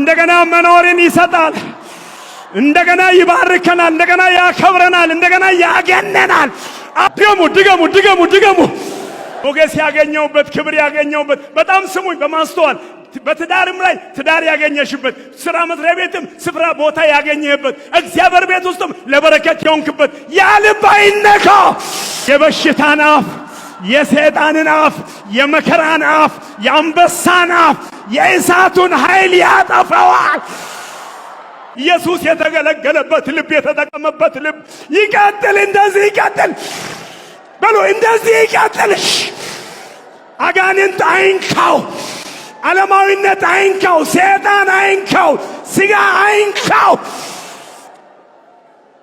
እንደገና መኖርን ይሰጣል። እንደገና ይባርከናል። እንደገና ያከብረናል። እንደገና ያገነናል። ድገሙ። ሞገስ ያገኘውበት ክብር ያገኘውበት በጣም ስሙኝ በማስተዋል በትዳርም ላይ ትዳር ያገኘሽበት ስራ መስሪያ ቤትም ስፍራ ቦታ ያገኘህበት እግዚአብሔር ቤት ውስጥም ለበረከት የሆንክበት ያ ልብ አይነካ። የበሽታን አፍ፣ የሰይጣንን አፍ፣ የመከራን አፍ፣ የአንበሳን አፍ፣ የእሳቱን ኃይል ያጠፋዋል። ኢየሱስ የተገለገለበት ልብ የተጠቀመበት ልብ ይቀጥል። እንደዚህ ይቀጥል በሉ። እንደዚህ ይቀጥል። አጋንንት አይንካው። ዓለማዊነት አይንካው። ሰይጣን አይንካው። ስጋ አይንካው።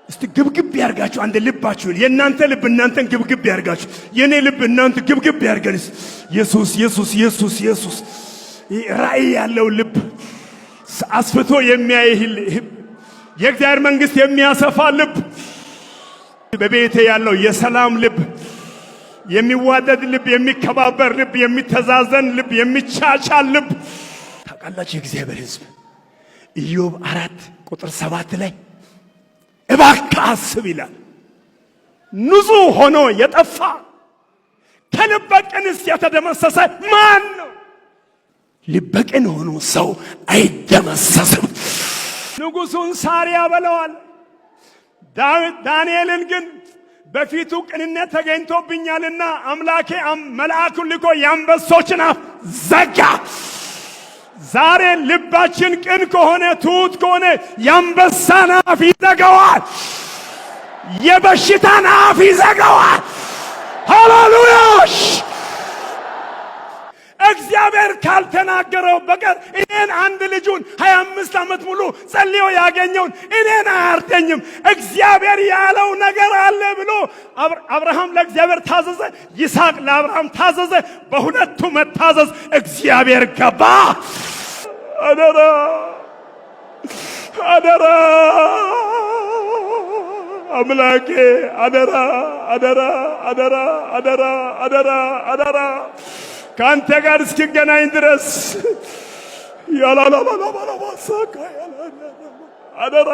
እስቲ ግብግብ ያርጋችሁ። አንድ ልባችሁ የእናንተ ልብ እናንተን ግብግብ ያርጋችሁ። የኔ ልብ እናንተ ግብግብ ያርገንስ። ኢየሱስ ራእይ ያለው ልብ አስፍቶ የሚያይ ልብ፣ የእግዚአብሔር መንግስት የሚያሰፋ ልብ፣ በቤቴ ያለው የሰላም ልብ፣ የሚዋደድ ልብ፣ የሚከባበር ልብ፣ የሚተዛዘን ልብ፣ የሚቻቻል ልብ። ታውቃላችሁ የእግዚአብሔር ሕዝብ ኢዮብ 4:7 ላይ እባክህ አስብ ይላል። ንጹሕ ሆኖ የጠፋ ከልበ ቅንስ የተደመሰሰ ማን ነው? ልበ ቅን ሆኖ ሰው አይደመሰስም። ንጉሡን ሳር ያበለዋል። ዳንኤልን ግን በፊቱ ቅንነት ተገኝቶብኛልና አምላኬ መልአኩን ልኮ የአንበሶችን አፍ ዘጋ። ዛሬ ልባችን ቅን ከሆነ ትሑት ከሆነ የአንበሳን አፍ ይዘጋዋል። የበሽታን አፍ ይዘጋዋል። ሃሌሉያ! እግዚአብሔር ካልተናገረው በቀር እኔን አንድ ልጁን 25 ዓመት ሙሉ ጸልዮ ያገኘውን እኔን አያርደኝም። እግዚአብሔር ያለው ነገር አለ ብሎ አብርሃም ለእግዚአብሔር ታዘዘ፣ ይስሐቅ ለአብርሃም ታዘዘ። በሁለቱ መታዘዝ እግዚአብሔር ገባ። አደራ አምላኬ፣ አደራ ካንተ ጋር እስኪገናኝ ድረስ አደራ